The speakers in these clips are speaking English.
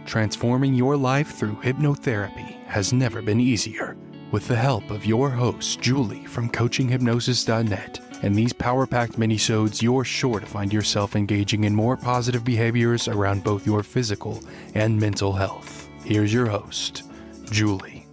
Transforming your life through hypnotherapy has never been easier. With the help of your host, Julie from coachinghypnosis.net, and these power-packed minisodes, you're sure to find yourself engaging in more positive behaviors around both your physical and mental health. Here's your host, Julie.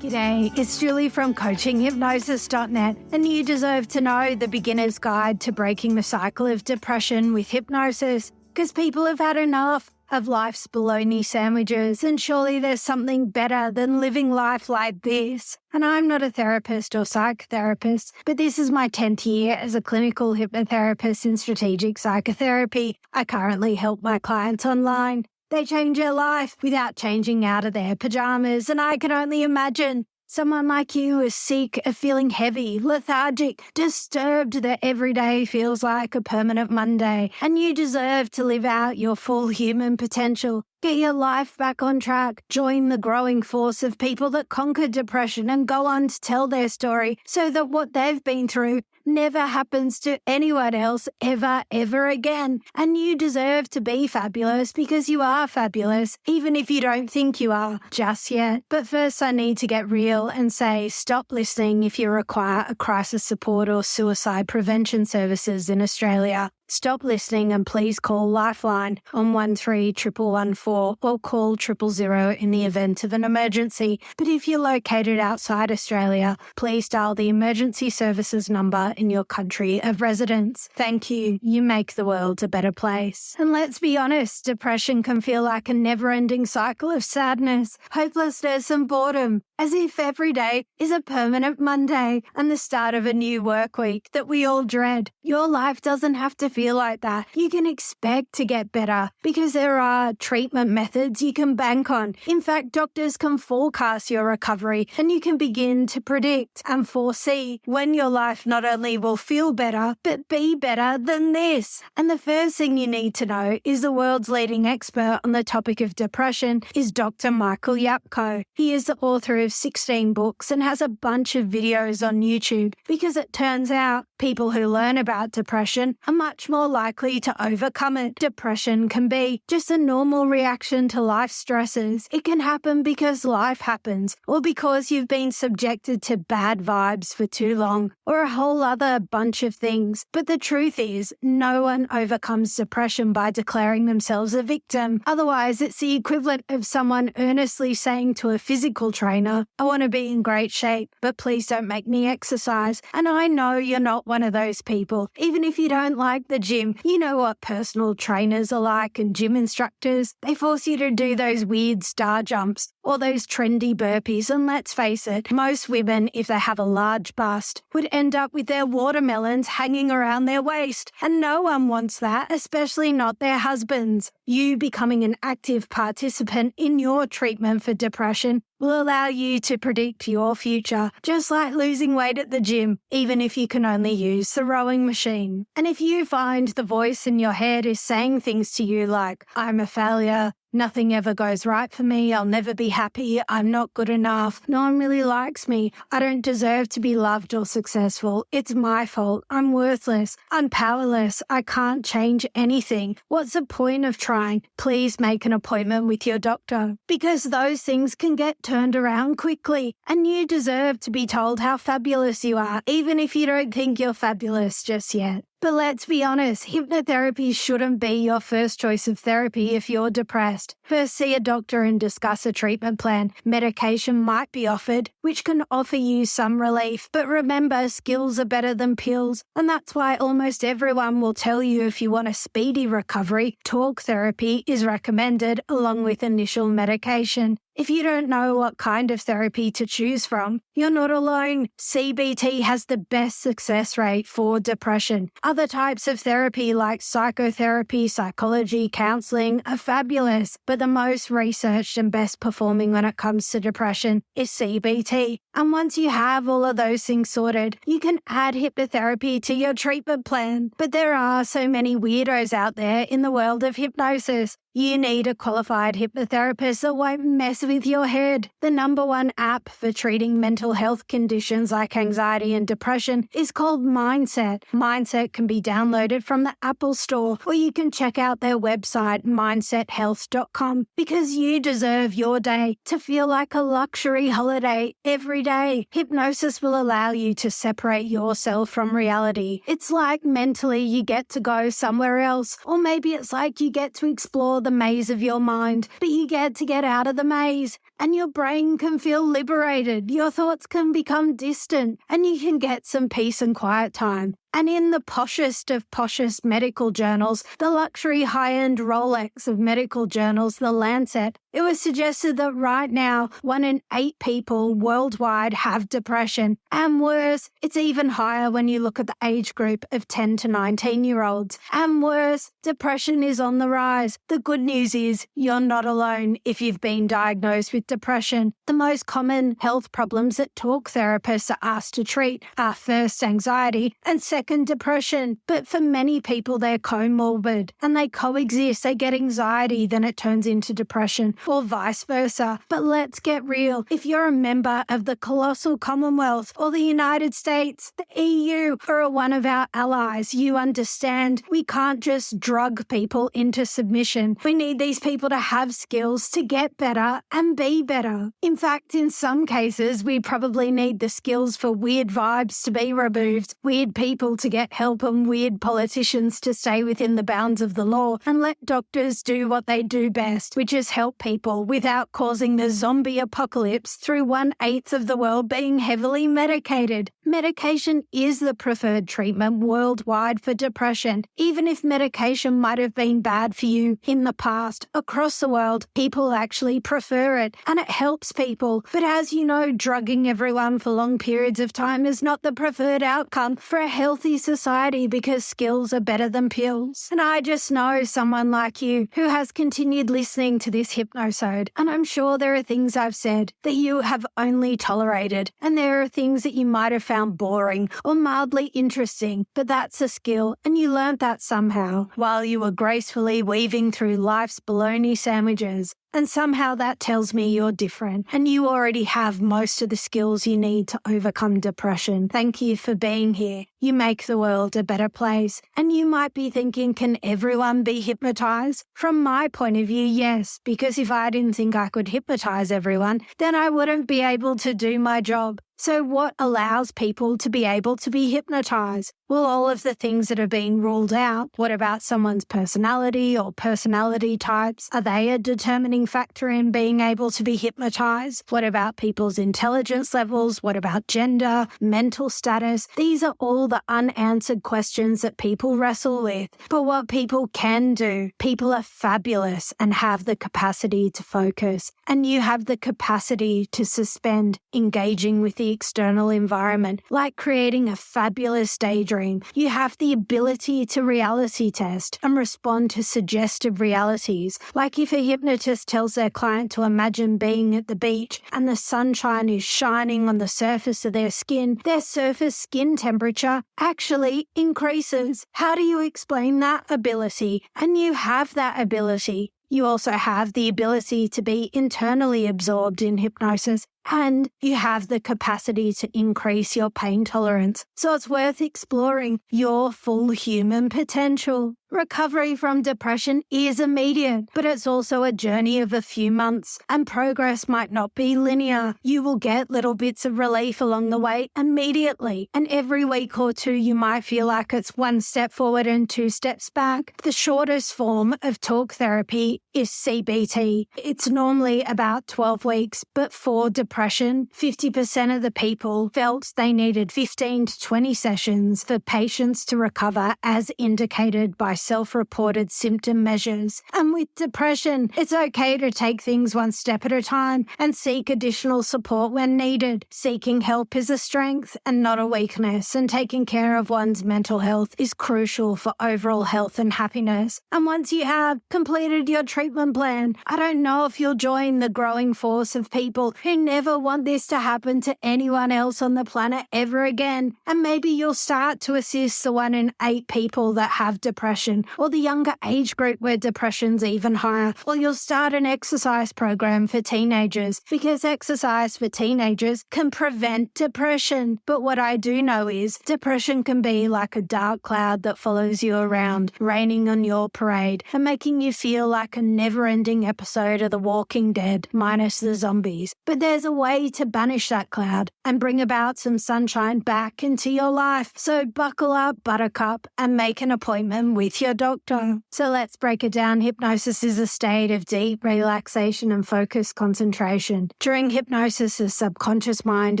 G'day, it's Julie from coachinghypnosis.net, and you deserve to know the beginner's guide to breaking the cycle of depression with hypnosis, because people have had enough of life's bologna sandwiches, and surely there's something better than living life like this. And I'm not a therapist or psychotherapist, but this is my 10th year as a clinical hypnotherapist in strategic psychotherapy. I currently help my clients online. They change their life without changing out of their pajamas, and I can only imagine someone like you is sick of feeling heavy, lethargic, disturbed that every day feels like a permanent Monday, and you deserve to live out your full human potential. Get your life back on track. Join the growing force of people that conquer depression and go on to tell their story so that what they've been through never happens to anyone else ever again. And you deserve to be fabulous because you are fabulous, even if you don't think you are just yet. But first I need to get real and say stop listening if you require a crisis support or suicide prevention services in Australia. Stop listening and please call Lifeline on 131114 or call 000 in the event of an emergency. But if you're located outside Australia, please dial the emergency services number in your country of residence. Thank you. You make the world a better place. And let's be honest, depression can feel like a never-ending cycle of sadness, hopelessness and boredom, as if every day is a permanent Monday and the start of a new work week that we all dread. Your life doesn't have to feel like that. You can expect to get better because there are treatment methods you can bank on. In fact, doctors can forecast your recovery and you can begin to predict and foresee when your life not only will feel better, but be better than this. And the first thing you need to know is the world's leading expert on the topic of depression is Dr. Michael Yapko. He is the author of 16 books and has a bunch of videos on YouTube because it turns out people who learn about depression are much more likely to overcome it. Depression can be just a normal reaction to life stresses. It can happen because life happens, or because you've been subjected to bad vibes for too long, or a whole other bunch of things. But the truth is, no one overcomes depression by declaring themselves a victim. Otherwise, it's the equivalent of someone earnestly saying to a physical trainer, I want to be in great shape, but please don't make me exercise. And I know you're not one of those people. Even if you don't like the gym, you know what personal trainers are like and gym instructors. They force you to do those weird star jumps or those trendy burpees. And let's face it, most women, if they have a large bust, would end up with their watermelons hanging around their waist. And no one wants that, especially not their husbands. You becoming an active participant in your treatment for depression will allow you to predict your future, just like losing weight at the gym, even if you can only use the rowing machine. And if you find the voice in your head is saying things to you like, I'm a failure, nothing ever goes right for me, I'll never be happy, I'm not good enough, no one really likes me, I don't deserve to be loved or successful, it's my fault, I'm worthless, I'm powerless, I can't change anything. What's the point of trying? Please make an appointment with your doctor, because those things can get turned around quickly, and you deserve to be told how fabulous you are, even if you don't think you're fabulous just yet. But let's be honest, hypnotherapy shouldn't be your first choice of therapy if you're depressed. First, see a doctor and discuss a treatment plan. Medication might be offered, which can offer you some relief. But remember, skills are better than pills. And that's why almost everyone will tell you if you want a speedy recovery, talk therapy is recommended along with initial medication. If you don't know what kind of therapy to choose from, you're not alone. CBT has the best success rate for depression. Other types of therapy like psychotherapy, psychology, counseling are fabulous, but the most researched and best performing when it comes to depression is CBT. And once you have all of those things sorted, you can add hypnotherapy to your treatment plan. But there are so many weirdos out there in the world of hypnosis. You need a qualified hypnotherapist that won't mess with your head. The #1 app for treating mental health conditions like anxiety and depression is called Mindset. Mindset can be downloaded from the Apple Store, or you can check out their website, mindsethealth.com, because you deserve your day to feel like a luxury holiday every day. Hypnosis will allow you to separate yourself from reality. It's like mentally you get to go somewhere else, or maybe it's like you get to explore the maze of your mind, but you get to get out of the maze and your brain can feel liberated. Your thoughts can become distant and you can get some peace and quiet time. And in the poshest of poshest medical journals, the luxury high-end Rolex of medical journals, The Lancet, it was suggested that right now, 1 in 8 people worldwide have depression. And worse, it's even higher when you look at the age group of 10 to 19-year-olds. And worse, depression is on the rise. The good news is you're not alone if you've been diagnosed with depression. The most common health problems that talk therapists are asked to treat are first anxiety and second depression. But for many people, they're comorbid and they coexist. They get anxiety, then it turns into depression, or vice versa. But let's get real. If you're a member of the colossal Commonwealth or the United States, the EU, or one of our allies, you understand we can't just drug people into submission. We need these people to have skills to get better and be better. In fact, in some cases, we probably need the skills for weird vibes to be removed, weird people to get help, and weird politicians to stay within the bounds of the law, and let doctors do what they do best, which is help people without causing the zombie apocalypse through 1/8 of the world being heavily medicated. Medication is the preferred treatment worldwide for depression. Even if medication might have been bad for you in the past, across the world, people actually prefer it and it helps people. But as you know, drugging everyone for long periods of time is not the preferred outcome for a healthy society because skills are better than pills. And I just know someone like you who has continued listening to this hypnosode, and I'm sure there are things I've said that you have only tolerated, and there are things that you might have found boring or mildly interesting, but that's a skill and you learned that somehow while you were gracefully weaving through life's bologna sandwiches. And somehow that tells me you're different and you already have most of the skills you need to overcome depression. Thank you for being here. You make the world a better place. And you might be thinking, can everyone be hypnotized? From my point of view, yes, because if I didn't think I could hypnotize everyone, then I wouldn't be able to do my job. So what allows people to be able to be hypnotized? Well, all of the things that are being ruled out. What about someone's personality or personality types? Are they a determining factor in being able to be hypnotized? What about people's intelligence levels? What about gender, mental status? These are all the unanswered questions that people wrestle with. But what people can do, people are fabulous and have the capacity to focus. And you have the capacity to suspend engaging with the external environment, like creating a fabulous daydream. You have the ability to reality test and respond to suggestive realities. Like if a hypnotist tells their client to imagine being at the beach and the sunshine is shining on the surface of their surface skin temperature actually increases. How do you explain that ability? And you have that ability. You also have the ability to be internally absorbed in hypnosis, and you have the capacity to increase your pain tolerance. So it's worth exploring your full human potential. Recovery from depression is immediate, but it's also a journey of a few months, and progress might not be linear. You will get little bits of relief along the way immediately, and every week or two you might feel like it's 1 step forward and 2 steps back. The shortest form of talk therapy is CBT. It's normally about 12 weeks, but for depression, 50% of the people felt they needed 15 to 20 sessions for patients to recover as indicated by self-reported symptom measures. And with depression, it's okay to take things 1 step at a time and seek additional support when needed. Seeking help is a strength and not a weakness, and taking care of one's mental health is crucial for overall health and happiness. And once you have completed your treatment plan, I don't know if you'll join the growing force of people who never want this to happen to anyone else on the planet ever again. And maybe you'll start to assist the 1 in 8 people that have depression depression, or the younger age group where depression's even higher, or you'll start an exercise program for teenagers, because exercise for teenagers can prevent depression. But what I do know is depression can be like a dark cloud that follows you around, raining on your parade and making you feel like a never-ending episode of The Walking Dead, minus the zombies. But there's a way to banish that cloud and bring about some sunshine back into your life. So buckle up, buttercup, and make an appointment with your doctor. So let's break it down. Hypnosis is a state of deep relaxation and focused concentration. During hypnosis, the subconscious mind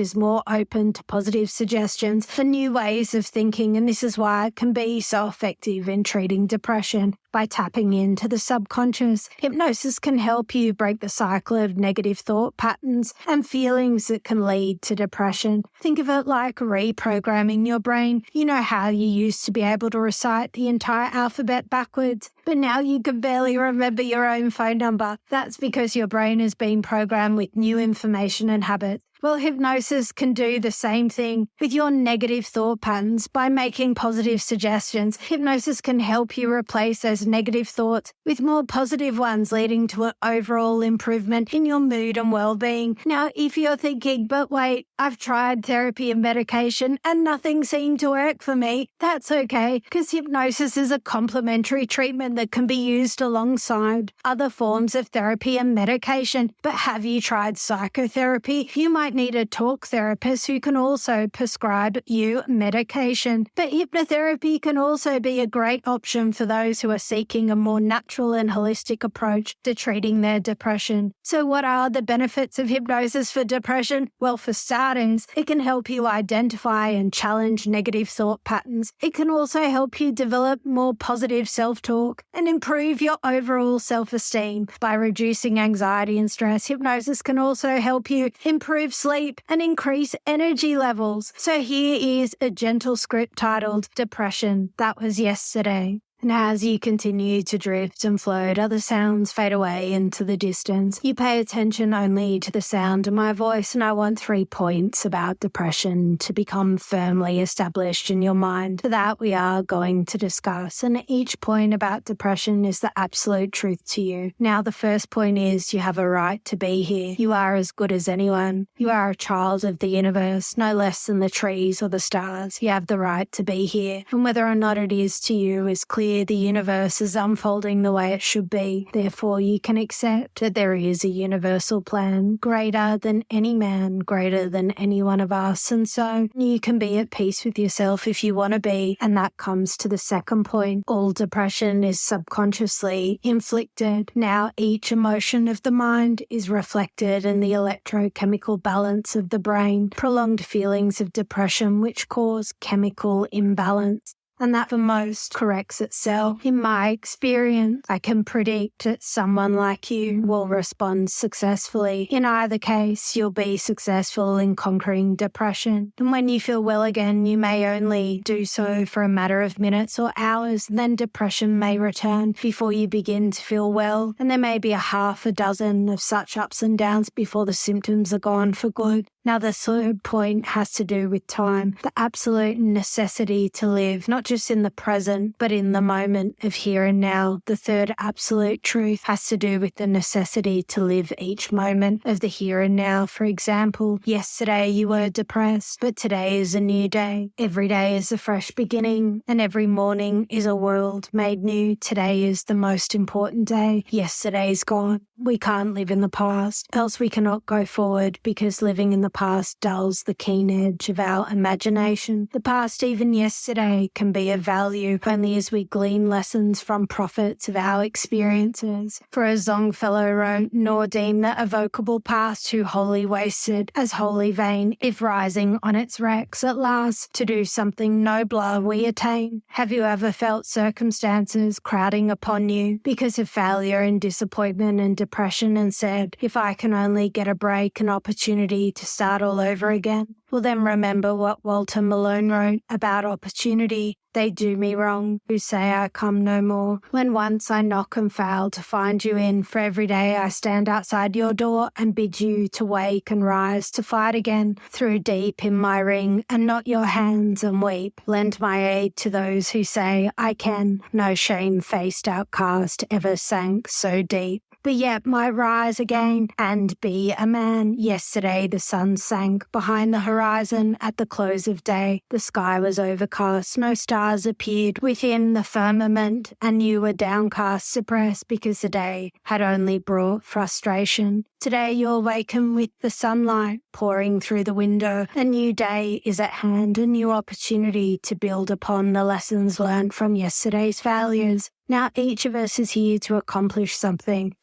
is more open to positive suggestions for new ways of thinking, and this is why it can be so effective in treating depression. By tapping into the subconscious, hypnosis can help you break the cycle of negative thought patterns and feelings that can lead to depression. Think of it like reprogramming your brain. You know how you used to be able to recite the entire alphabet backwards, but now you can barely remember your own phone number. That's because your brain has been programmed with new information and habits. Well, hypnosis can do the same thing with your negative thought patterns by making positive suggestions. Hypnosis can help you replace those negative thoughts with more positive ones, leading to an overall improvement in your mood and well-being. Now, if you're thinking, but wait, I've tried therapy and medication and nothing seemed to work for me, that's okay, because hypnosis is a complementary treatment that can be used alongside other forms of therapy and medication. But have you tried psychotherapy? You might need a talk therapist who can also prescribe you medication. But hypnotherapy can also be a great option for those who are seeking a more natural and holistic approach to treating their depression. So what are the benefits of hypnosis for depression? Well, for starters, it can help you identify and challenge negative thought patterns. It can also help you develop more positive self-talk and improve your overall self-esteem by reducing anxiety and stress. Hypnosis can also help you improve sleep and increase energy levels. So here is a gentle script titled Depression. That was yesterday. And as you continue to drift and float, other sounds fade away into the distance. You pay attention only to the sound of my voice, and I want 3 points about depression to become firmly established in your mind. For that, we are going to discuss, and each point about depression is the absolute truth to you. Now, the first point is you have a right to be here. You are as good as anyone. You are a child of the universe, no less than the trees or the stars. You have the right to be here, and whether or not it is to you is clear. The universe is unfolding the way it should be. Therefore, you can accept that there is a universal plan greater than any man, greater than any one of us. And so you can be at peace with yourself if you want to be. And that comes to the second point. All depression is subconsciously inflicted. Now, each emotion of the mind is reflected in the electrochemical balance of the brain. Prolonged feelings of depression which cause chemical imbalance. And that for most corrects itself. In my experience, I can predict that someone like you will respond successfully. In either case, you'll be successful in conquering depression. And when you feel well again, you may only do so for a matter of minutes or hours. Then depression may return before you begin to feel well. And there may be a half a dozen of such ups and downs before the symptoms are gone for good. Now, the third point has to do with time, the absolute necessity to live, not just in the present, but in the moment of here and now. The third absolute truth has to do with the necessity to live each moment of the here and now. For example, yesterday you were depressed, but today is a new day. Every day is a fresh beginning, and every morning is a world made new. Today is the most important day. Yesterday's gone. We can't live in the past, else we cannot go forward, because living in the past dulls the keen edge of our imagination. The past, even yesterday, can be of value only as we glean lessons from prophets of our experiences. For as Longfellow wrote, nor deem the evocable past too wholly wasted, as wholly vain, if rising on its wrecks at last to do something nobler we attain. Have you ever felt circumstances crowding upon you because of failure and disappointment and depression depression and said, if I can only get a break, an opportunity to start all over again? Well, then remember what Walter Malone wrote about opportunity. They do me wrong, who say I come no more. When once I knock and fail to find you in, for every day I stand outside your door and bid you to wake and rise to fight again. Through deep in my ring and not your hands and weep. Lend my aid to those who say I can. No shame-faced outcast ever sank so deep. But yet might rise again and be a man. Yesterday the sun sank behind the horizon at the close of day. The sky was overcast, no stars appeared within the firmament, and you were downcast, suppressed, because the day had only brought frustration. Today you're wakened with the sunlight pouring through the window. A new day is at hand, a new opportunity to build upon the lessons learned from yesterday's failures. Now each of us is here to accomplish something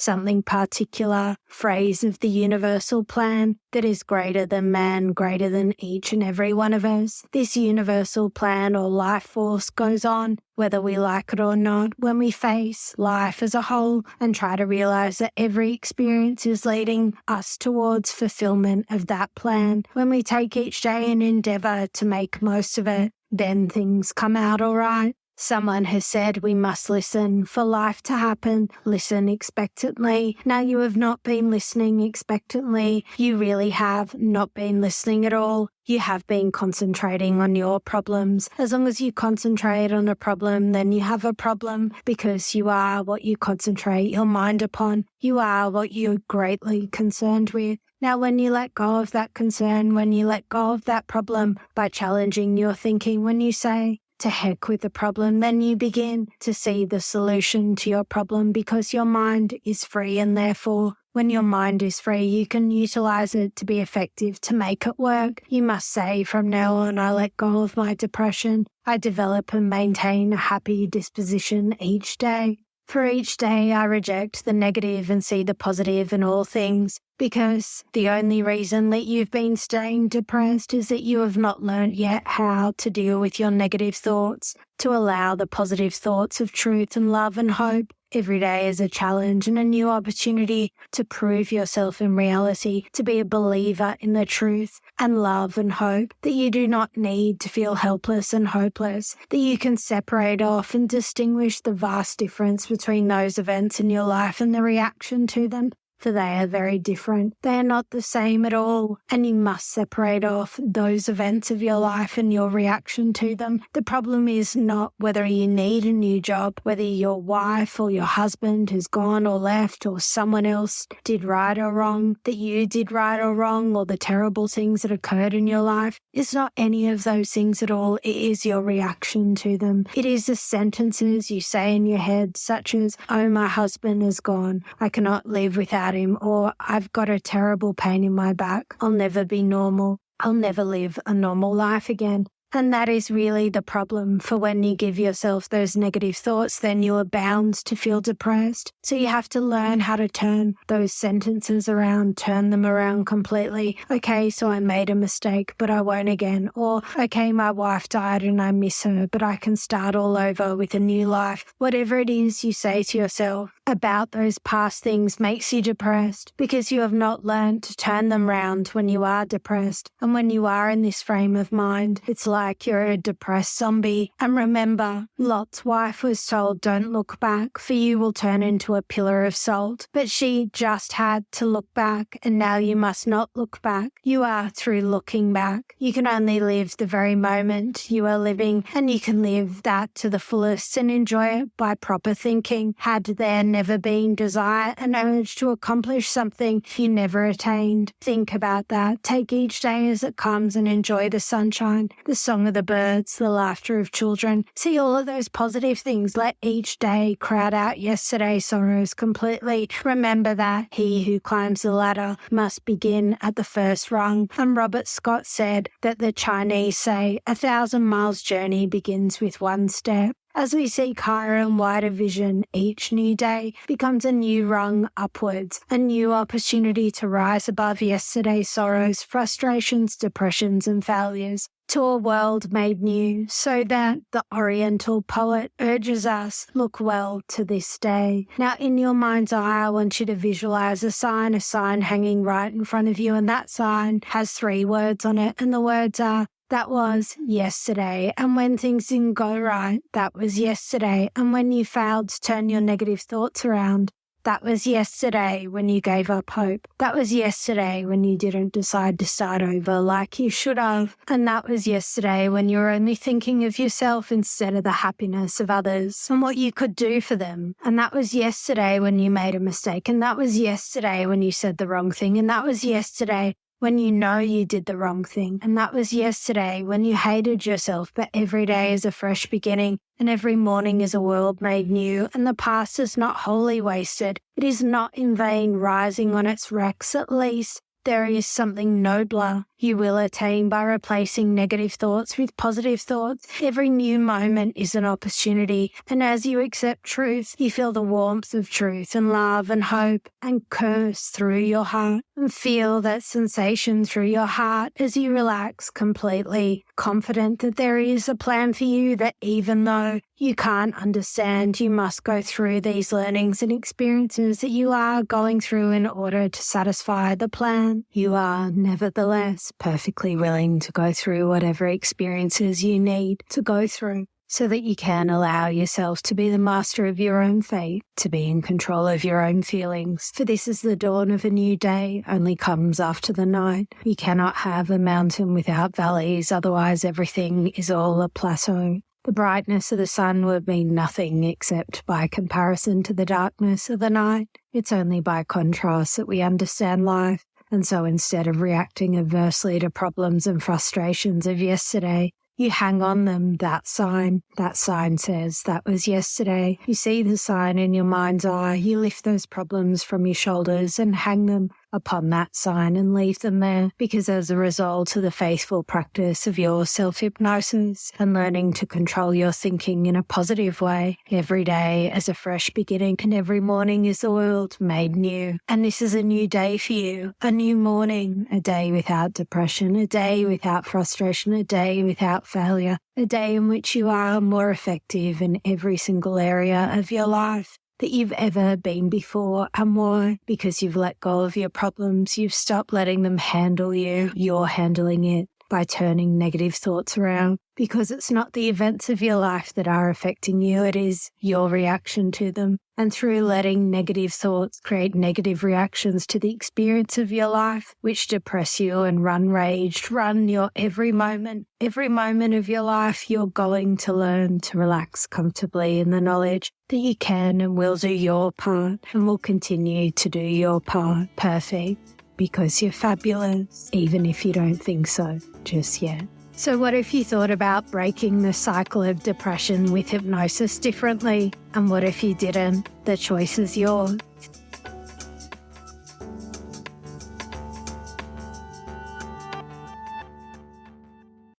particular, phrase of the universal plan that is greater than man, greater than each and every one of us. This universal plan or life force goes on, whether we like it or not, when we face life as a whole and try to realize that every experience is leading us towards fulfillment of that plan. When we take each day and endeavor to make most of it, then things come out all right. Someone has said we must listen for life to happen. Listen expectantly. Now you have not been listening expectantly. You really have not been listening at all. You have been concentrating on your problems. As long as you concentrate on a problem, then you have a problem, because you are what you concentrate your mind upon. You are what you're greatly concerned with. Now, when you let go of that concern, when you let go of that problem by challenging your thinking, when you say, to heck with the problem, then you begin to see the solution to your problem, because your mind is free, and therefore when your mind is free, you can utilize it to be effective, to make it work. You must say, from now on, I let go of my depression. I develop and maintain a happy disposition each day. For each day, I reject the negative and see the positive in all things, because the only reason that you've been staying depressed is that you have not learned yet how to deal with your negative thoughts, to allow the positive thoughts of truth and love and hope. Every day is a challenge and a new opportunity to prove yourself in reality, to be a believer in the truth and love and hope, that you do not need to feel helpless and hopeless, that you can separate off and distinguish the vast difference between those events in your life and the reaction to them. For they are very different. They are not the same at all, and you must separate off those events of your life and your reaction to them. The problem is not whether you need a new job, whether your wife or your husband has gone or left, or someone else did right or wrong, that you did right or wrong, or the terrible things that occurred in your life. It's not any of those things at all. It is your reaction to them. It is the sentences you say in your head, such as, oh, my husband is gone. I cannot live without him, or I've got a terrible pain in my back. I'll never be normal. I'll never live a normal life again. And that is really the problem, for when you give yourself those negative thoughts, then you are bound to feel depressed. So you have to learn how to turn those sentences around, turn them around completely. Okay, so I made a mistake, but I won't again. Or, okay, my wife died and I miss her, but I can start all over with a new life. Whatever it is you say to yourself about those past things makes you depressed, because you have not learned to turn them round when you are depressed. And when you are in this frame of mind, it's like you're a depressed zombie. And remember, Lot's wife was told, don't look back, for you will turn into a pillar of salt. But she just had to look back, and now you must not look back. You are through looking back. You can only live the very moment you are living, and you can live that to the fullest and enjoy it by proper thinking. Had there never been desire and urge to accomplish something you never attained, think about that. Take each day as it comes and enjoy the sunshine, the song of the birds, the laughter of children. See all of those positive things. Let each day crowd out yesterday's sorrows completely. Remember that he who climbs the ladder must begin at the first rung. And Robert Scott said that the Chinese say 1,000 miles journey begins with one step. As we seek higher and wider vision, each new day becomes a new rung upwards, a new opportunity to rise above yesterday's sorrows, frustrations, depressions, and failures. to a world made new, so that the Oriental poet urges us, look well to this day. Now, in your mind's eye, I want you to visualize a sign hanging right in front of you, and that sign has 3 words on it, and the words are, that was yesterday, and when things didn't go right, that was yesterday, and when you failed to turn your negative thoughts around, that was yesterday when you gave up hope. That was yesterday when you didn't decide to start over like you should have. And that was yesterday when you were only thinking of yourself instead of the happiness of others and what you could do for them. And that was yesterday when you made a mistake. And that was yesterday when you said the wrong thing. And that was yesterday when you know you did the wrong thing. And that was yesterday when you hated yourself, but every day is a fresh beginning and every morning is a world made new, and the past is not wholly wasted. It is not in vain rising on its wrecks. At least there is something nobler you will attain by replacing negative thoughts with positive thoughts. Every new moment is an opportunity, and as you accept truth, you feel the warmth of truth and love and hope and curse through your heart, and feel that sensation through your heart as you relax completely, confident that there is a plan for you, that even though you can't understand, you must go through these learnings and experiences that you are going through in order to satisfy the plan. You are nevertheless perfectly willing to go through whatever experiences you need to go through, so that you can allow yourself to be the master of your own fate, to be in control of your own feelings. For this is the dawn of a new day, only comes after the night. You cannot have a mountain without valleys, otherwise everything is all a plateau. The brightness of the sun would mean nothing except by comparison to the darkness of the night. It's only by contrast that we understand life. And so instead of reacting adversely to problems and frustrations of yesterday, you hang on them, that sign. That sign says, that was yesterday. You see the sign in your mind's eye. You lift those problems from your shoulders and hang them upon that sign and leave them there, because as a result of the faithful practice of your self-hypnosis and learning to control your thinking in a positive way, every day is a fresh beginning and every morning is a world made new. And this is a new day for you, a new morning, a day without depression, a day without frustration, a day without failure, a day in which you are more effective in every single area of your life that you've ever been before. And why? Because you've let go of your problems. You've stopped letting them handle you. You're handling it by turning negative thoughts around, because it's not the events of your life that are affecting you. It is your reaction to them. And through letting negative thoughts create negative reactions to the experience of your life, which depress you and run your every moment of your life, you're going to learn to relax comfortably in the knowledge that you can and will do your part and will continue to do your part perfect, because you're fabulous, even if you don't think so just yet. So what if you thought about breaking the cycle of depression with hypnosis differently? And what if you didn't? The choice is yours.